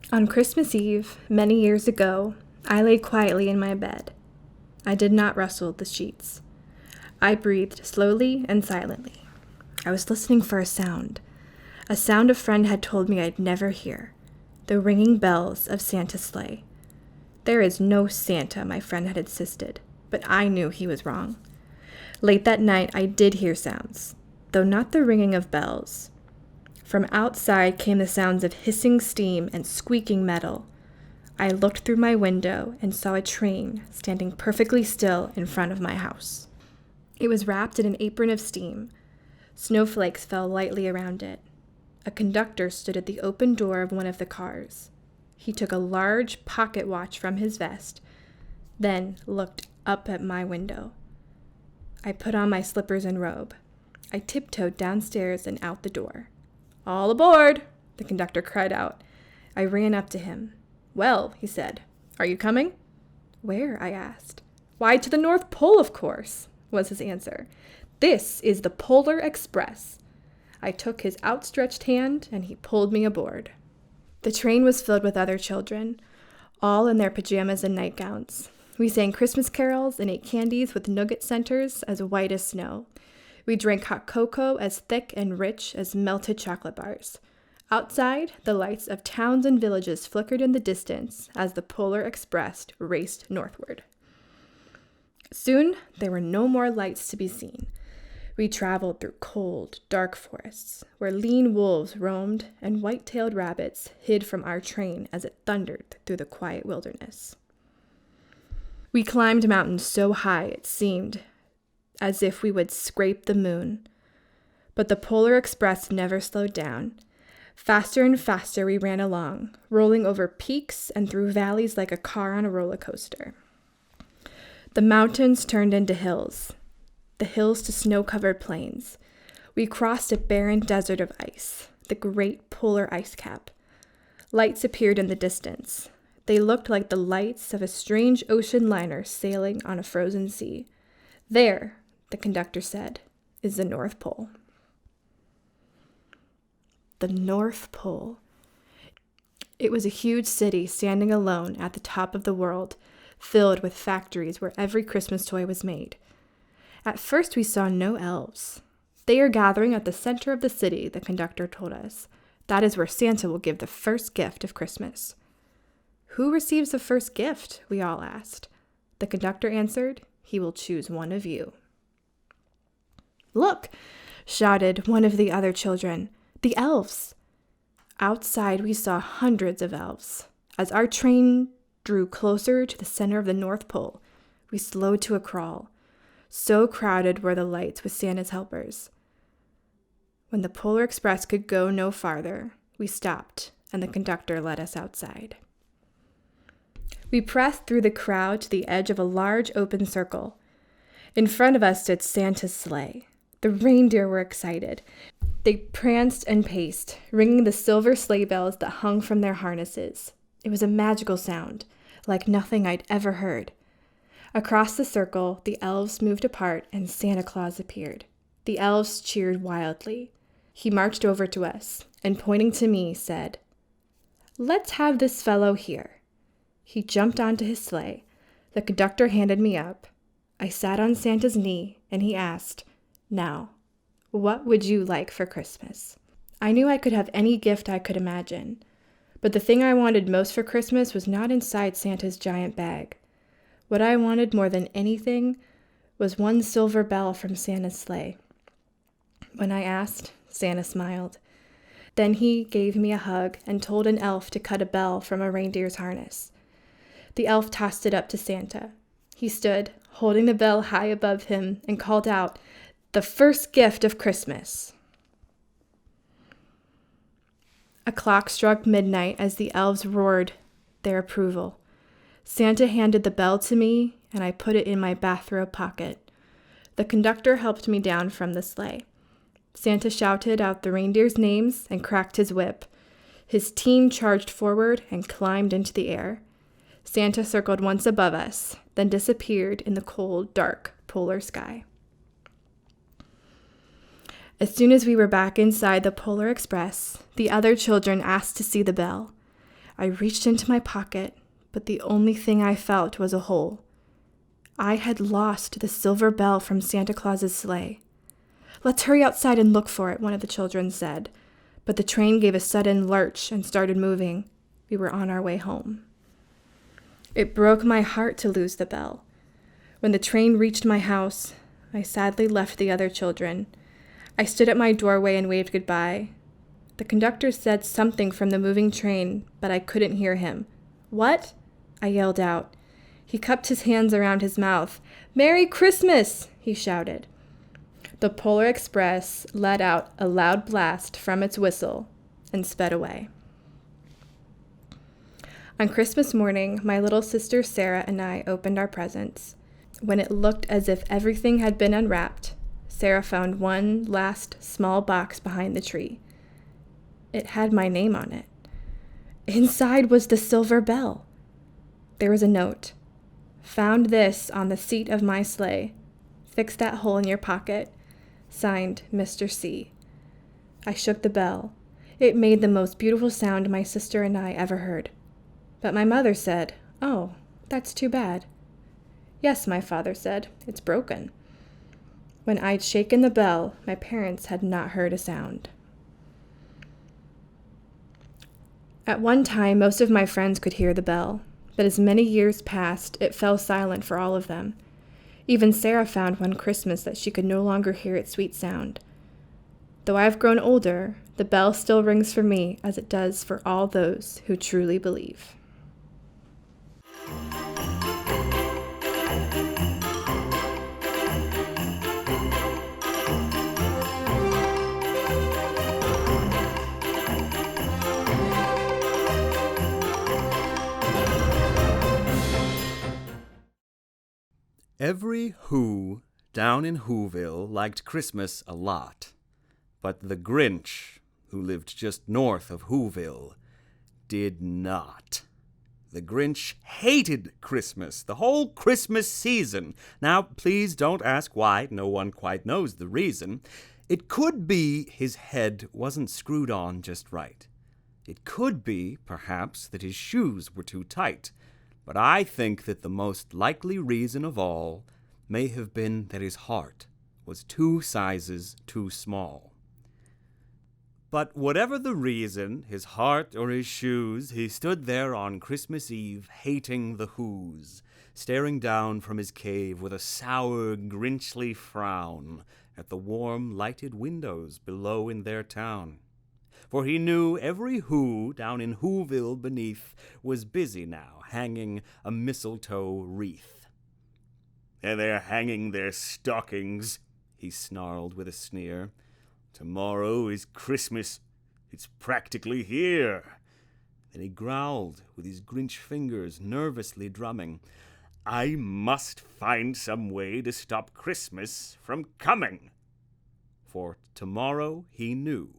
On Christmas Eve, many years ago, I lay quietly in my bed. I did not rustle the sheets. I breathed slowly and silently. I was listening for a sound a friend had told me I'd never hear, the ringing bells of Santa's sleigh. There is no Santa, my friend had insisted, but I knew he was wrong. Late that night, I did hear sounds, though not the ringing of bells. From outside came the sounds of hissing steam and squeaking metal. I looked through my window and saw a train standing perfectly still in front of my house. It was wrapped in an apron of steam. Snowflakes fell lightly around it. A conductor stood at the open door of one of the cars. He took a large pocket watch from his vest, then looked up at my window. I put on my slippers and robe. I tiptoed downstairs and out the door. "All aboard!" the conductor cried out. I ran up to him. "Well," he said, "are you coming?" "Where?" I asked. "Why, to the North Pole, of course," was his answer. "This is the Polar Express." I took his outstretched hand, and he pulled me aboard. The train was filled with other children, all in their pajamas and nightgowns. We sang Christmas carols and ate candies with nougat centers as white as snow. We drank hot cocoa as thick and rich as melted chocolate bars. Outside, the lights of towns and villages flickered in the distance as the Polar Express raced northward. Soon, there were no more lights to be seen. We traveled through cold, dark forests, where lean wolves roamed and white-tailed rabbits hid from our train as it thundered through the quiet wilderness. We climbed mountains so high it seemed as if we would scrape the moon. But the Polar Express never slowed down. Faster and faster we ran along, rolling over peaks and through valleys like a car on a roller coaster. The mountains turned into hills, the hills to snow-covered plains. We crossed a barren desert of ice, the great polar ice cap. Lights appeared in the distance. They looked like the lights of a strange ocean liner sailing on a frozen sea. "There," the conductor said, "is the North Pole." The North Pole. It was a huge city standing alone at the top of the world, filled with factories where every Christmas toy was made. At first we saw no elves. "They are gathering at the center of the city," the conductor told us. "That is where Santa will give the first gift of Christmas." "Who receives the first gift?" we all asked. The conductor answered, "He will choose one of you." "Look!" shouted one of the other children. "The elves!" Outside we saw hundreds of elves. As our train drew closer to the center of the North Pole, we slowed to a crawl. So crowded were the lights with Santa's helpers. When the Polar Express could go no farther, we stopped, and the conductor led us outside. We pressed through the crowd to the edge of a large open circle. In front of us stood Santa's sleigh. The reindeer were excited. They pranced and paced, ringing the silver sleigh bells that hung from their harnesses. It was a magical sound, like nothing I'd ever heard. Across the circle, the elves moved apart and Santa Claus appeared. The elves cheered wildly. He marched over to us and, pointing to me, said, "Let's have this fellow here." He jumped onto his sleigh. The conductor handed me up. I sat on Santa's knee and he asked, "Now, what would you like for Christmas?" I knew I could have any gift I could imagine, but the thing I wanted most for Christmas was not inside Santa's giant bag. What I wanted more than anything was one silver bell from Santa's sleigh. When I asked, Santa smiled. Then he gave me a hug and told an elf to cut a bell from a reindeer's harness. The elf tossed it up to Santa. He stood, holding the bell high above him, and called out, "The first gift of Christmas." A clock struck midnight as the elves roared their approval. Santa handed the bell to me, and I put it in my bathrobe pocket. The conductor helped me down from the sleigh. Santa shouted out the reindeers' names and cracked his whip. His team charged forward and climbed into the air. Santa circled once above us, then disappeared in the cold, dark polar sky. As soon as we were back inside the Polar Express, the other children asked to see the bell. I reached into my pocket, but the only thing I felt was a hole. I had lost the silver bell from Santa Claus's sleigh. "Let's hurry outside and look for it," one of the children said. But the train gave a sudden lurch and started moving. We were on our way home. It broke my heart to lose the bell. When the train reached my house, I sadly left the other children. I stood at my doorway and waved goodbye. The conductor said something from the moving train, but I couldn't hear him. "What?" I yelled out. He cupped his hands around his mouth. "Merry Christmas!" he shouted. The Polar Express let out a loud blast from its whistle and sped away. On Christmas morning, my little sister Sarah and I opened our presents. When it looked as if everything had been unwrapped, Sarah found one last small box behind the tree. It had my name on it. Inside was the silver bell. There was a note. "Found this on the seat of my sleigh. Fix that hole in your pocket. Signed, Mr. C." I shook the bell. It made the most beautiful sound my sister and I ever heard. But my mother said, "Oh, that's too bad." "Yes," my father said, "it's broken." When I'd shaken the bell, my parents had not heard a sound. At one time, most of my friends could hear the bell, but as many years passed, it fell silent for all of them. Even Sarah found one Christmas that she could no longer hear its sweet sound. Though I've grown older, the bell still rings for me as it does for all those who truly believe. Every Who down in Whoville liked Christmas a lot, but the Grinch, who lived just north of Whoville, did not. The Grinch hated Christmas, the whole Christmas season. Now, please don't ask why. No one quite knows the reason. It could be his head wasn't screwed on just right. It could be, perhaps, that his shoes were too tight. But I think that the most likely reason of all may have been that his heart was 2 sizes too small. But whatever the reason, his heart or his shoes, he stood there on Christmas Eve hating the Whos, staring down from his cave with a sour, grinchly frown at the warm, lighted windows below in their town. For he knew every Who down in Whoville beneath was busy now, hanging a mistletoe wreath. "And they're hanging their stockings," he snarled with a sneer. "Tomorrow is Christmas. It's practically here." Then he growled, with his Grinch fingers nervously drumming, "I must find some way to stop Christmas from coming." For tomorrow, he knew,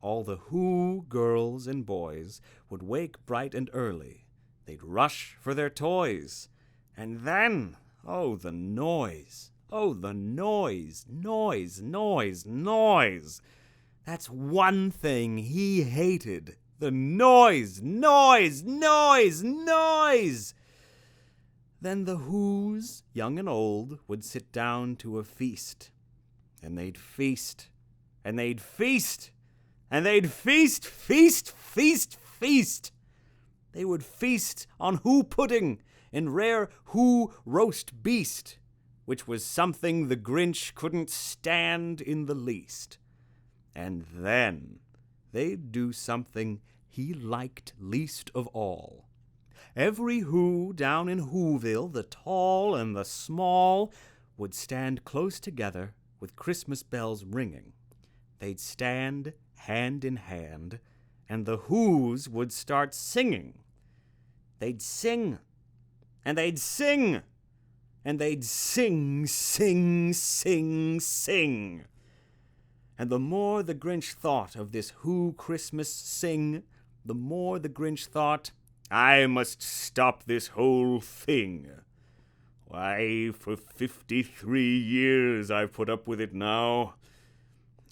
all the Who girls and boys would wake bright and early. They'd rush for their toys. And then, oh, the noise. Oh, the noise, noise, noise, noise. That's one thing he hated. The noise, noise, noise, noise. Then the Whos, young and old, would sit down to a feast. And they'd feast, and they'd feast, and they'd feast, feast, feast, feast. They would feast on Who pudding and rare Who roast beast, which was something the Grinch couldn't stand in the least. And then they'd do something he liked least of all. Every Who down in Whoville, the tall and the small, would stand close together with Christmas bells ringing. They'd stand hand in hand, and the Whos would start singing. They'd sing, and they'd sing, and they'd sing, sing, sing, sing. And the more the Grinch thought of this Who Christmas sing, the more the Grinch thought, I must stop this whole thing. Why, for 53 years I've put up with it now.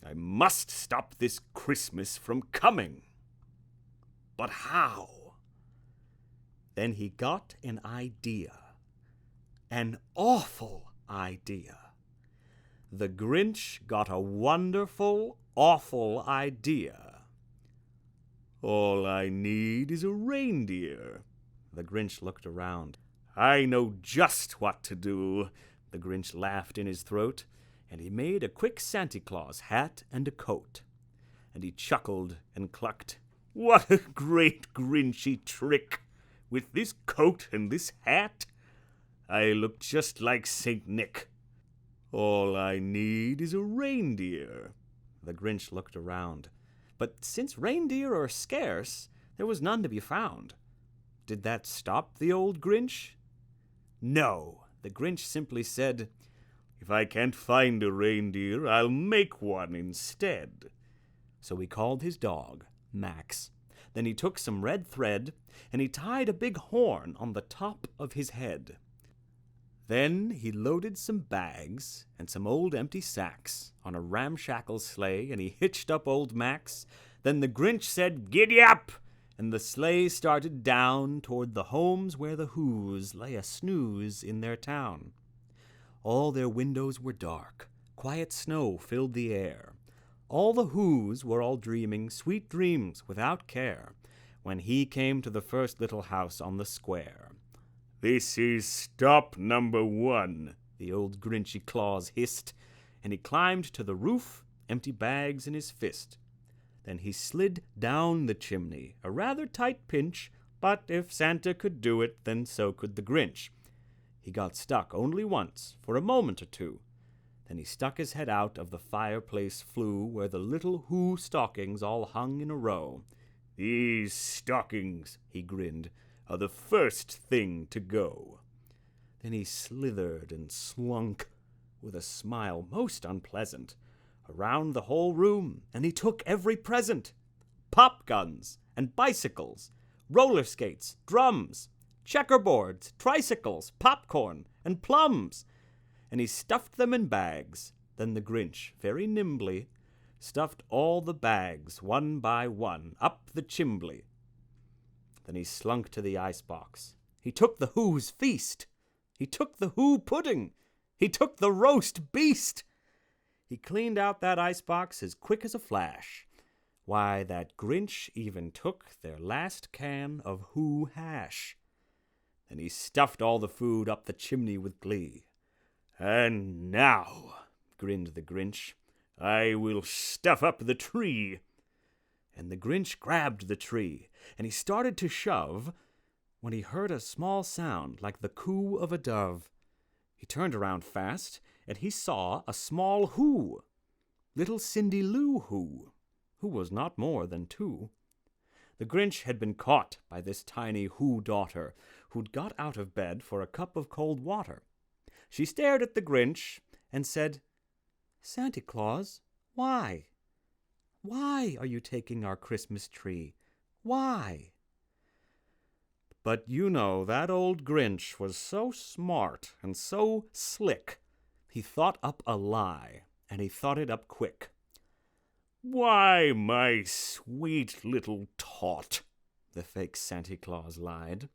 I must stop this Christmas from coming. But how? Then he got an idea. An awful idea. The Grinch got a wonderful, awful idea. All I need is a reindeer. The Grinch looked around. I know just what to do. The Grinch laughed in his throat, and he made a quick Santa Claus hat and a coat. And he chuckled and clucked. What a great Grinchy trick! With this coat and this hat, I look just like Saint Nick. All I need is a reindeer. The Grinch looked around. But since reindeer are scarce, there was none to be found. Did that stop the old Grinch? No, the Grinch simply said, If I can't find a reindeer, I'll make one instead. So he called his dog, Max. Then he took some red thread, and he tied a big horn on the top of his head. Then he loaded some bags and some old empty sacks on a ramshackle sleigh, and he hitched up old Max. Then the Grinch said, Giddy up! And the sleigh started down toward the homes where the Whos lay a snooze in their town. All their windows were dark. Quiet snow filled the air. All the Whos were all dreaming sweet dreams without care when he came to the first little house on the square. This is stop number 1, the old Grinchy Claus hissed, and he climbed to the roof, empty bags in his fist. Then he slid down the chimney, a rather tight pinch, but if Santa could do it, then so could the Grinch. He got stuck only once, for a moment or two. Then he stuck his head out of the fireplace flue where the little Who stockings all hung in a row. These stockings, he grinned, are the first thing to go. Then he slithered and slunk, with a smile most unpleasant, around the whole room, and he took every present. Pop guns and bicycles, roller skates, drums, checkerboards, tricycles, popcorn, and plums. And he stuffed them in bags. Then the Grinch, very nimbly, stuffed all the bags, one by one, up the chimbley. Then he slunk to the icebox. He took the Who's feast. He took the Who pudding. He took the roast beast. He cleaned out that icebox as quick as a flash. Why, that Grinch even took their last can of Who hash. Then he stuffed all the food up the chimney with glee. And now, grinned the Grinch, I will stuff up the tree. And the Grinch grabbed the tree, and he started to shove, when he heard a small sound like the coo of a dove. He turned around fast, and he saw a small Who, little Cindy Lou Who was not more than 2. The Grinch had been caught by this tiny Who daughter, who'd got out of bed for a cup of cold water. She stared at the Grinch and said, Santa Claus, why? Why are you taking our Christmas tree? Why? But you know, that old Grinch was so smart and so slick, he thought up a lie, and he thought it up quick. Why, my sweet little tot, the fake Santa Claus lied.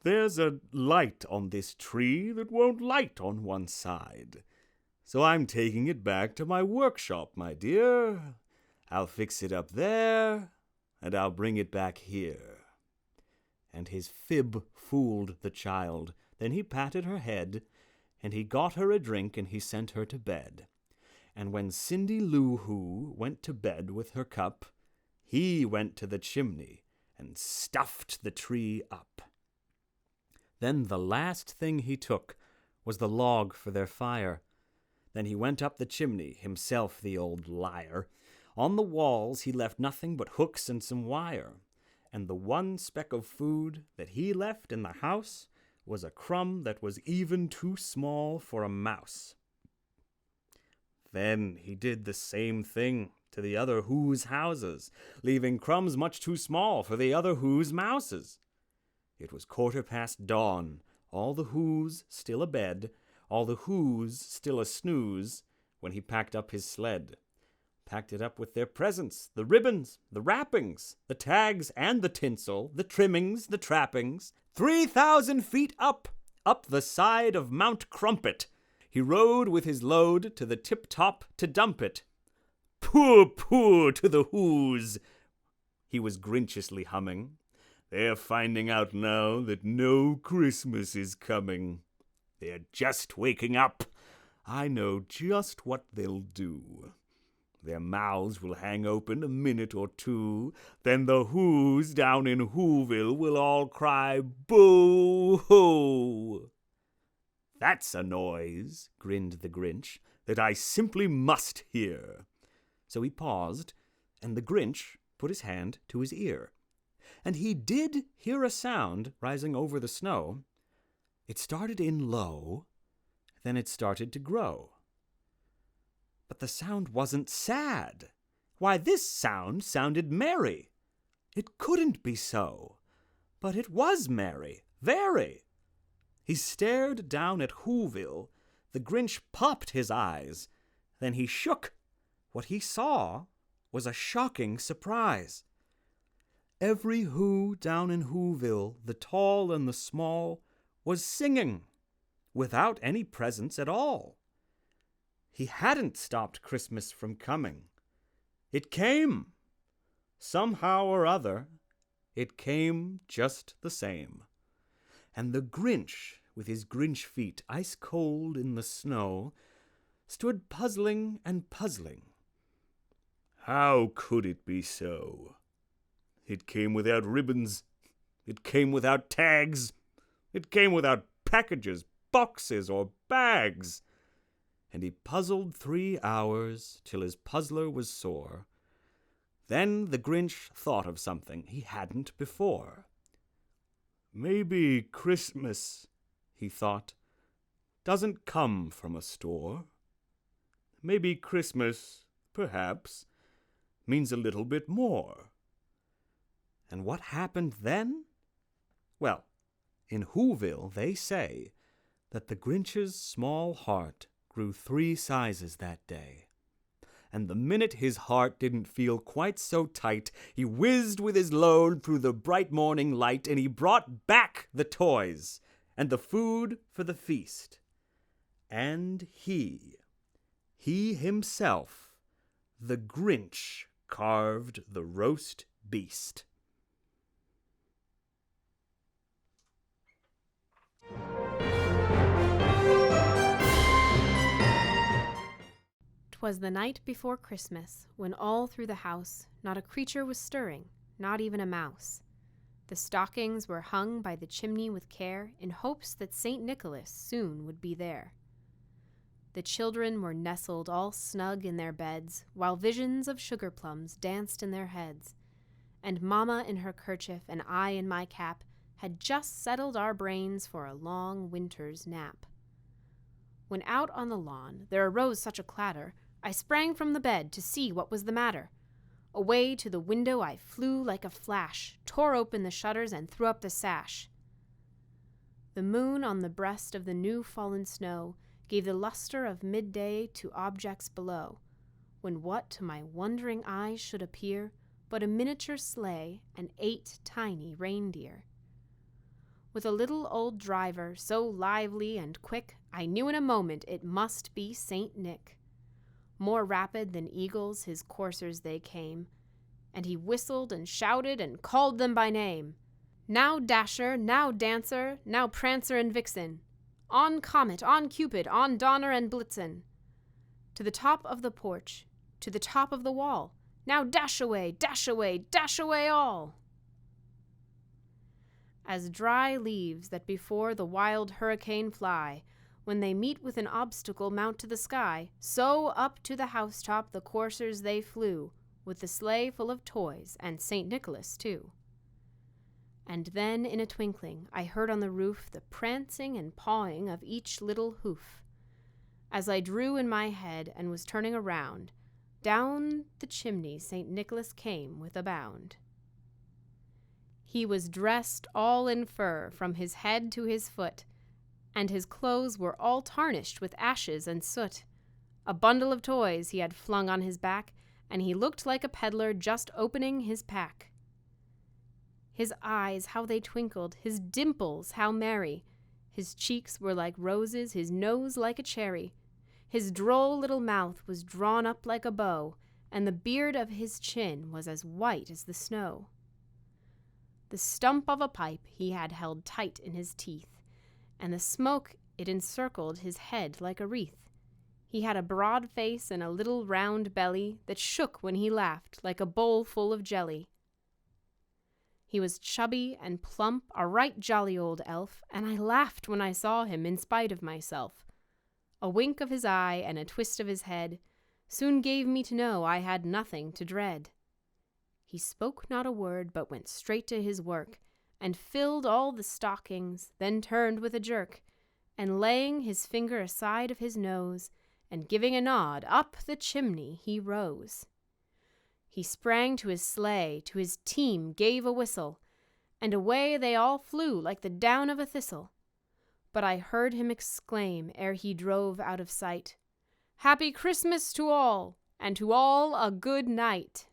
There's a light on this tree that won't light on one side. So I'm taking it back to my workshop, my dear. I'll fix it up there, and I'll bring it back here. And his fib fooled the child. Then he patted her head, and he got her a drink, and he sent her to bed. And when Cindy Lou Who went to bed with her cup, he went to the chimney and stuffed the tree up. Then the last thing he took was the log for their fire. Then he went up the chimney, himself the old liar. On the walls he left nothing but hooks and some wire. And the one speck of food that he left in the house was a crumb that was even too small for a mouse. Then he did the same thing to the other Who's houses, leaving crumbs much too small for the other Who's mouses. It was 1/4 dawn, all the Who's still abed, all the Who's still a snooze, when he packed up his sled. packed it up with their presents, the ribbons, the wrappings, the tags and the tinsel, the trimmings, the trappings. 3,000 feet up the side of Mount Crumpet, he rode with his load to the tip-top to dump it. Poor, poor to the Who's, he was grinchiously humming. They're finding out now that no Christmas is coming. They're just waking up. I know just what they'll do. Their mouths will hang open a minute or two. Then the Who's down in Whoville will all cry, boo-hoo. That's a noise, grinned the Grinch, that I simply must hear. So he paused, and the Grinch put his hand to his ear. And he did hear a sound rising over the snow. It started in low, then it started to grow. But the sound wasn't sad. Why, this sound sounded merry. It couldn't be so. But it was merry, very. He stared down at Whoville. The Grinch popped his eyes. Then he shook. What he saw was a shocking surprise. Every Who down in Whoville, the tall and the small, was singing, without any presents at all. He hadn't stopped Christmas from coming. It came. Somehow or other, it came just the same. And the Grinch, with his Grinch feet ice cold in the snow, stood puzzling and puzzling. How could it be so? It came without ribbons. It came without tags. It came without packages, boxes, or bags. And he puzzled 3 hours till his puzzler was sore. Then the Grinch thought of something he hadn't before. Maybe Christmas, he thought, doesn't come from a store. Maybe Christmas, perhaps, means a little bit more. And what happened then? Well, in Whoville they say that the Grinch's small heart grew 3 sizes that day. And the minute his heart didn't feel quite so tight, he whizzed with his load through the bright morning light, and he brought back the toys and the food for the feast. And he himself, the Grinch, carved the roast beast. 'Twas the night before Christmas, when all through the house not a creature was stirring, not even a mouse. The stockings were hung by the chimney with care, in hopes that St. Nicholas soon would be there. The children were nestled all snug in their beds, while visions of sugar plums danced in their heads. And Mamma in her kerchief and I in my cap had just settled our brains for a long winter's nap. When out on the lawn there arose such a clatter, I sprang from the bed to see what was the matter. Away to the window I flew like a flash, tore open the shutters and threw up the sash. The moon on the breast of the new fallen snow gave the luster of midday to objects below, when what to my wondering eyes should appear but a miniature sleigh and 8 tiny reindeer. With a little old driver so lively and quick, I knew in a moment it must be Saint Nick. More rapid than eagles his coursers they came, and he whistled and shouted and called them by name. Now Dasher, now Dancer, now Prancer and Vixen, on Comet, on Cupid, on Donner and Blitzen. To the top of the porch, to the top of the wall, now dash away, dash away, dash away all. As dry leaves that before the wild hurricane fly, when they meet with an obstacle mount to the sky, so up to the housetop the coursers they flew, with the sleigh full of toys, and St. Nicholas too. And then in a twinkling I heard on the roof the prancing and pawing of each little hoof. As I drew in my head and was turning around, down the chimney St. Nicholas came with a bound. He was dressed all in fur from his head to his foot, and his clothes were all tarnished with ashes and soot. A bundle of toys he had flung on his back, and he looked like a peddler just opening his pack. His eyes, how they twinkled, his dimples, how merry. His cheeks were like roses, his nose like a cherry. His droll little mouth was drawn up like a bow, and the beard of his chin was as white as the snow. The stump of a pipe he had held tight in his teeth, and the smoke it encircled his head like a wreath. He had a broad face and a little round belly that shook when he laughed like a bowl full of jelly. He was chubby and plump, a right jolly old elf, and I laughed when I saw him in spite of myself. A wink of his eye and a twist of his head soon gave me to know I had nothing to dread. He spoke not a word, but went straight to his work, and filled all the stockings, then turned with a jerk, and laying his finger aside of his nose, and giving a nod, up the chimney he rose. He sprang to his sleigh, to his team gave a whistle, and away they all flew like the down of a thistle. But I heard him exclaim, ere he drove out of sight, "Happy Christmas to all, and to all a good night!"